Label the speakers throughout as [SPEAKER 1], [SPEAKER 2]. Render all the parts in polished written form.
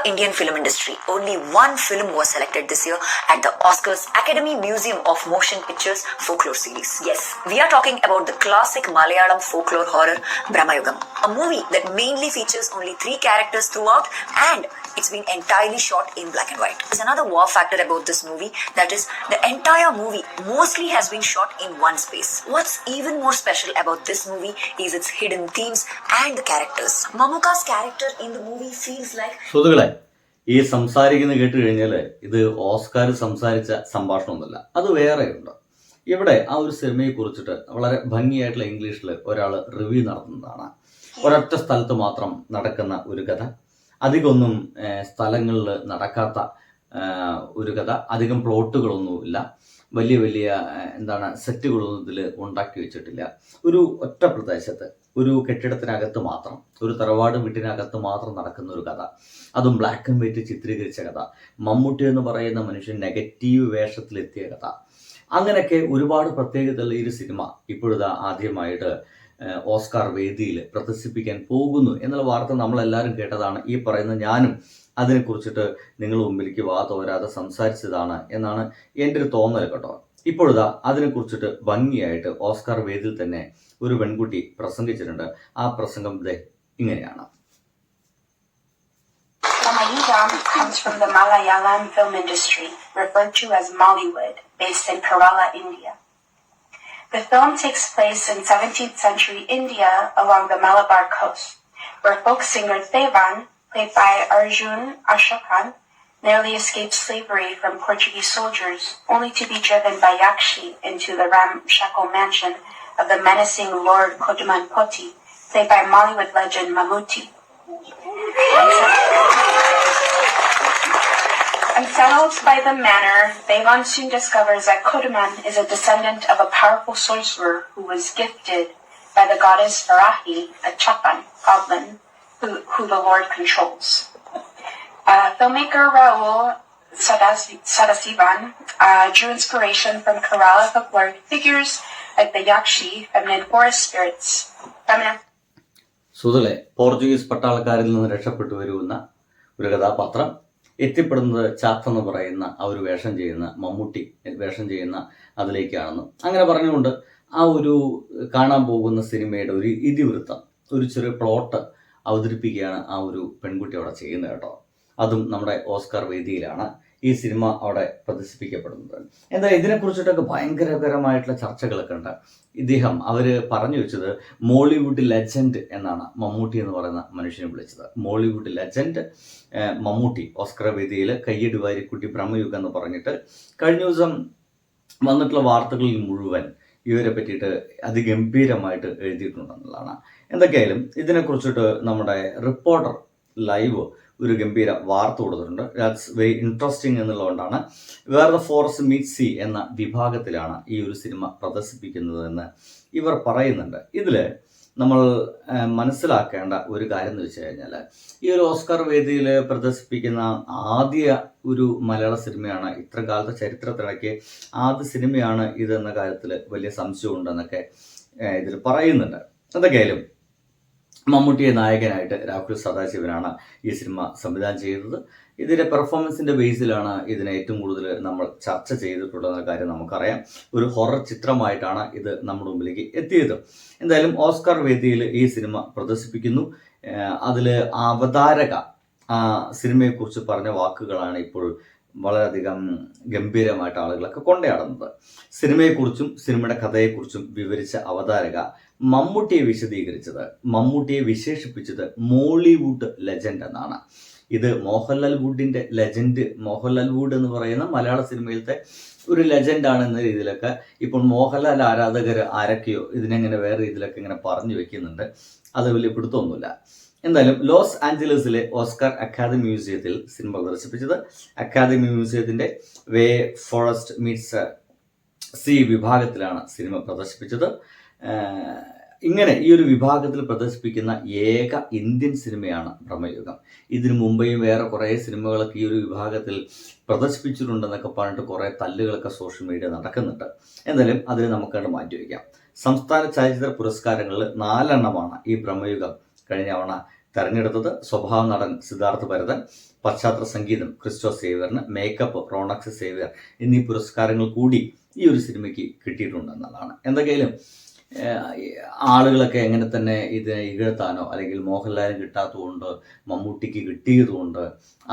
[SPEAKER 1] Indian film industry. Only one film was selected this year at the Oscars Academy Museum of Motion Pictures Folklore Series. Yes, we are talking about the classic Malayalam folklore horror Brahmayugam, a movie that mainly features only 3 characters throughout, and it's been entirely shot in black and white. There's another wow factor about this movie, that is, the entire movie mostly has been shot in one space. What's even more special about this movie is its hidden themes and the characters. Mamuka's character in the movie feels like...
[SPEAKER 2] സുഹൃത്തുക്കളെ, ഈ സംസാരിക്കുന്നത് കേട്ട് കഴിഞ്ഞാൽ ഇത് Oscar സംസാരിച്ച സംഭാഷണമൊന്നുമല്ല, അത് വേറെയുണ്ട്. ഇവിടെ ആ ഒരു സിനിമയെ കുറിച്ചിട്ട് വളരെ ഭംഗിയായിട്ടുള്ള ഇംഗ്ലീഷിൽ ഒരാൾ റിവ്യൂ നടത്തുന്നതാണ്. ഒരൊറ്റ സ്ഥലത്ത് മാത്രം നടക്കുന്ന ഒരു കഥ, അധികമൊന്നും സ്ഥലങ്ങളിൽ നടക്കാത്ത ഒരു കഥ, അധികം പ്ലോട്ടുകളൊന്നുമില്ല, വലിയ വലിയ സെറ്റുകളൊന്നും ഇതിൽ ഉണ്ടാക്കി വെച്ചിട്ടില്ല. ഒരു ഒറ്റ പ്രദേശത്ത് ഒരു കെട്ടിടത്തിനകത്ത് മാത്രം, ഒരു തറവാട് വീട്ടിനകത്ത് മാത്രം നടക്കുന്ന ഒരു കഥ, അതും ബ്ലാക്ക് ആൻഡ് വൈറ്റ് ചിത്രീകരിച്ച കഥ, മമ്മൂട്ടി എന്ന് പറയുന്ന മനുഷ്യൻ നെഗറ്റീവ് വേഷത്തിലെത്തിയ കഥ, അങ്ങനെയൊക്കെ ഒരുപാട് പ്രത്യേകതയുള്ള ഈ ഒരു സിനിമ ഇപ്പോഴിതാ ആദ്യമായിട്ട് ഓസ്കാർ വേദിയിൽ പ്രദർശിപ്പിക്കാൻ പോകുന്നു എന്നുള്ള വാർത്ത നമ്മളെല്ലാവരും കേട്ടതാണ്. ഈ പറയുന്ന ഞാനും അതിനെക്കുറിച്ചിട്ട് നിങ്ങൾ മുമ്പിലേക്ക് തോരാതെ സംസാരിച്ചതാണ് എന്നാണ് എൻ്റെ ഒരു തോന്നൽ കേട്ടോ. ഇപ്പോഴിതാ അതിനെക്കുറിച്ചിട്ട് ഭംഗിയായിട്ട് ഓസ്കാർ വേദിയിൽ തന്നെ ഒരു പെൺകുട്ടി പ്രസംഗിച്ചിട്ടുണ്ട്. ആ പ്രസംഗം ഇങ്ങനെയാണ്.
[SPEAKER 3] Brahmayugam comes from the Malayalam film industry, referred to as Mollywood, based in Kerala, India. The film takes place in 17th century India along the Malabar coast, where folk singer Devan, played by Arjun Ashokan, narrowly escaped slavery from Portuguese soldiers, only to be driven by Yakshi into the ramshackle mansion of the menacing Lord Koduman Poti, played by Mollywood legend Mammootty. Unsettled by the manor, Devan soon discovers that Koduman is a descendant of a powerful sorcerer who was gifted by the goddess Varahi, a Chapan goblin, who the Lord controls. Filmmaker Rahul Sadasivan drew inspiration from Kerala folkloric figures like the Yakshi, feminine forest spirits.
[SPEAKER 2] സുഹൃത്തുക്കളെ, Portuguese പട്ടാളക്കാരിൽ നിന്ന് രക്ഷപ്പെട്ടു വരുന്ന ഒരു കഥാപാത്രം എത്തിപ്പെടുന്നത് ചാത്തെന്ന് പറയുന്ന ആ ഒരു വേഷം ചെയ്യുന്ന മമ്മൂട്ടി വേഷം ചെയ്യുന്ന അതിലേക്കാണെന്ന് അങ്ങനെ പറഞ്ഞുകൊണ്ട് ആ ഒരു കാണാൻ പോകുന്ന സിനിമയുടെ ഒരു ഇതിവൃത്തം, ഒരു ചെറിയ പ്ലോട്ട് അവതരിപ്പിക്കുകയാണ് ആ ഒരു പെൺകുട്ടി അവിടെ ചെയ്യുന്നത് കേട്ടോ. അതും നമ്മുടെ ഓസ്കാർ വേദിയിലാണ് ഈ സിനിമ അവിടെ പ്രദർശിപ്പിക്കപ്പെടുന്നത്. എന്തായാലും ഇതിനെക്കുറിച്ചിട്ടൊക്കെ ഭയങ്കരകരമായിട്ടുള്ള ചർച്ചകളൊക്കെ ഉണ്ട്. അവർ പറഞ്ഞു വെച്ചത് മോളിവുഡ് ലെജൻഡ് എന്നാണ് മമ്മൂട്ടി എന്ന് പറയുന്ന മനുഷ്യനെ വിളിച്ചത്. മോളിവുഡ് ലെജൻഡ് മമ്മൂട്ടി ഓസ്കാർ വേദിയിൽ കയ്യടി വാരിക്കുട്ടി ബ്രഹ്മയുഗം എന്ന് പറഞ്ഞിട്ട് കഴിഞ്ഞ ദിവസം വന്നിട്ടുള്ള വാർത്തകളിൽ മുഴുവൻ ഇവരെ പറ്റിയിട്ട് അതിഗംഭീരമായിട്ട് എഴുതിയിട്ടുണ്ടെന്നുള്ളതാണ്. എന്തൊക്കെയായാലും ഇതിനെക്കുറിച്ചിട്ട് നമ്മുടെ റിപ്പോർട്ടർ ലൈവ് ഒരു ഗംഭീര വാർത്ത കൊടുത്തിട്ടുണ്ട്. ദാറ്റ്സ് വെരി ഇൻട്രസ്റ്റിംഗ് എന്നുള്ളതുകൊണ്ടാണ്. Where the forest meet sea എന്ന വിഭാഗത്തിലാണ് ഈ ഒരു സിനിമ പ്രദർശിപ്പിക്കുന്നതെന്ന് ഇവർ പറയുന്നുണ്ട്. ഇതിൽ നമ്മൾ മനസ്സിലാക്കേണ്ട ഒരു കാര്യം എന്ന് വെച്ച് കഴിഞ്ഞാൽ, ഈ ഒരു ഓസ്കാർ വേദിയിൽ പ്രദർശിപ്പിക്കുന്ന ആദ്യ ഒരു മലയാള സിനിമയാണ്, ഇത്ര കാലത്തെ ചരിത്രത്തിനിടയ്ക്ക് ആദ്യ സിനിമയാണ് ഇതെന്ന കാര്യത്തിൽ വലിയ സംശയമുണ്ടെന്നൊക്കെ ഇതിൽ പറയുന്നുണ്ട്. എന്തൊക്കെയായാലും മമ്മൂട്ടിയെ നായകനായിട്ട് രാഹുൽ സദാശിവനാണ് ഈ സിനിമ സംവിധാനം ചെയ്തത്. ഇതിൻ്റെ പെർഫോമൻസിൻ്റെ ബേസിലാണ് ഇതിനെ ഏറ്റവും കൂടുതൽ നമ്മൾ ചർച്ച ചെയ്തിട്ടുള്ളതെന്ന കാര്യം നമുക്കറിയാം. ഒരു ഹൊറർ ചിത്രമായിട്ടാണ് ഇത് നമ്മുടെ മുമ്പിലേക്ക് എത്തിയത്. എന്തായാലും ഓസ്കാർ വേദിയിൽ ഈ സിനിമ പ്രദർശിപ്പിക്കുന്നു. അതിൽ അവതാരക സിനിമയെക്കുറിച്ച് പറഞ്ഞ വാക്കുകളാണ് ഇപ്പോൾ വളരെയധികം ഗംഭീരമായിട്ട് ആളുകളൊക്കെ കൊണ്ടയാടുന്നത്. സിനിമയെക്കുറിച്ചും സിനിമയുടെ കഥയെക്കുറിച്ചും വിവരിച്ച അവതാരക മമ്മൂട്ടിയെ വിശദീകരിച്ചത്, മമ്മൂട്ടിയെ വിശേഷിപ്പിച്ചത് മോളിവുഡ് ലെജൻഡ് എന്നാണ്. ഇത് മോഹൻലാൽ വുഡിന്റെ ലെജൻഡ്, മോഹൻലാൽ വുഡ് എന്ന് പറയുന്ന മലയാള സിനിമയിലത്തെ ഒരു ലെജൻഡാണ് എന്ന രീതിയിലൊക്കെ ഇപ്പോൾ മോഹൻലാൽ ആരാധകർ ആരൊക്കെയോ ഇതിനെങ്ങനെ വേറെ രീതിയിലൊക്കെ ഇങ്ങനെ പറഞ്ഞു വെക്കുന്നുണ്ട്. അത് വലിയ പിടുത്തമൊന്നുമില്ല. എന്തായാലും ലോസ് ആഞ്ചലസിലെ ഓസ്കാർ അക്കാദമി മ്യൂസിയത്തിൽ സിനിമ പ്രദർശിപ്പിച്ചത്. അക്കാദമി മ്യൂസിയത്തിന്റെ വേ ഫോറസ്റ്റ് മീറ്റ്സ് സി വിഭാഗത്തിലാണ് സിനിമ പ്രദർശിപ്പിച്ചത്. ഇങ്ങനെ ഈ ഒരു വിഭാഗത്തിൽ പ്രദർശിപ്പിക്കുന്ന ഏക ഇന്ത്യൻ സിനിമയാണ് ബ്രഹ്മയുഗം. ഇതിനു മുമ്പേയും വേറെ കുറേ സിനിമകളൊക്കെ ഈ ഒരു വിഭാഗത്തിൽ പ്രദർശിപ്പിച്ചിട്ടുണ്ടെന്നൊക്കെ പറഞ്ഞിട്ട് കുറേ തല്ലുകളൊക്കെ സോഷ്യൽ മീഡിയ നടക്കുന്നുണ്ട്. എന്തായാലും അതിന് നമുക്കത് മാറ്റിവെക്കാം. സംസ്ഥാന ചലച്ചിത്ര പുരസ്കാരങ്ങളിൽ 4 എണ്ണമാണ് ഈ ബ്രഹ്മയുഗം കഴിഞ്ഞ തവണ തെരഞ്ഞെടുത്തത് സ്വഭാവ നടൻ സിദ്ധാർത്ഥ് ഭരതൻ, പശ്ചാത്തല സംഗീതം ക്രിസ്റ്റോ സേവ്യറിന്, മേക്കപ്പ് റോണക്സ് സേവ്യർ എന്നീ പുരസ്കാരങ്ങൾ കൂടി ഈ ഒരു സിനിമയ്ക്ക് കിട്ടിയിട്ടുണ്ടെന്നുള്ളതാണ്. എന്തൊക്കെയാലും ആളുകളൊക്കെ എങ്ങനെ തന്നെ ഇത് ഇകഴ്ത്താനോ അല്ലെങ്കിൽ മോഹൻലാലിന് കിട്ടാത്തതുകൊണ്ട് മമ്മൂട്ടിക്ക് കിട്ടിയതുകൊണ്ട്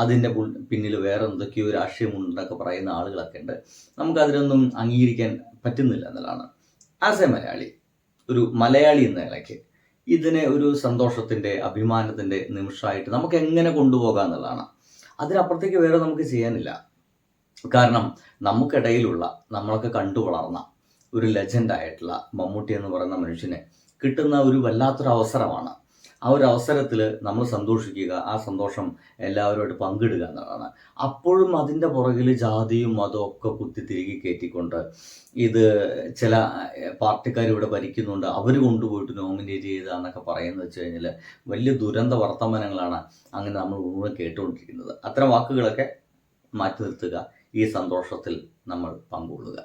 [SPEAKER 2] അതിൻ്റെ പിന്നിൽ വേറെ എന്തൊക്കെയോ രാഷ്ട്രീയമുണ്ടെന്നൊക്കെ പറയുന്ന ആളുകളൊക്കെ ഉണ്ട്. നമുക്കതിനൊന്നും അംഗീകരിക്കാൻ പറ്റുന്നില്ല എന്നുള്ളതാണ്. ആസ് എ മലയാളി, ഒരു മലയാളി എന്ന നിലയ്ക്ക് ഇതിനെ ഒരു സന്തോഷത്തിൻ്റെ അഭിമാനത്തിൻ്റെ നിമിഷമായിട്ട് നമുക്ക് എങ്ങനെ കൊണ്ടുപോകാം എന്നുള്ളതാണ്. അതിനപ്പുറത്തേക്ക് വേറെ നമുക്ക് ചെയ്യാനില്ല. കാരണം നമുക്കിടയിലുള്ള, നമ്മളൊക്കെ കണ്ടു വളർന്ന ഒരു ലെജൻഡായിട്ടുള്ള മമ്മൂട്ടി എന്ന് പറയുന്ന മനുഷ്യന് കിട്ടുന്ന ഒരു വല്ലാത്തൊരു അവസരമാണ്. ആ ഒരു അവസരത്തിൽ നമ്മൾ സന്തോഷിക്കുക, ആ സന്തോഷം എല്ലാവരുമായിട്ട് പങ്കിടുക എന്നതാണ്. അപ്പോഴും അതിൻ്റെ പുറകിൽ ജാതിയും മതവും ഒക്കെ കുത്തി തിരികെ കയറ്റിക്കൊണ്ട് ഇത് ചില പാർട്ടിക്കാർ ഇവിടെ ഭരിക്കുന്നുണ്ട്, അവർ കൊണ്ടുപോയിട്ട് നോമിനേറ്റ് ചെയ്താന്നൊക്കെ പറയുന്നത് വെച്ച് കഴിഞ്ഞാൽ വലിയ ദുരന്ത വർത്തമാനങ്ങളാണ് അങ്ങനെ നമ്മൾ മുഴുവൻ കേട്ടുകൊണ്ടിരിക്കുന്നത്. അത്തരം വാക്കുകളൊക്കെ മാറ്റി നിർത്തുക, ഈ സന്തോഷത്തിൽ നമ്മൾ പങ്കുകൊള്ളുക.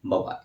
[SPEAKER 2] ബൈ.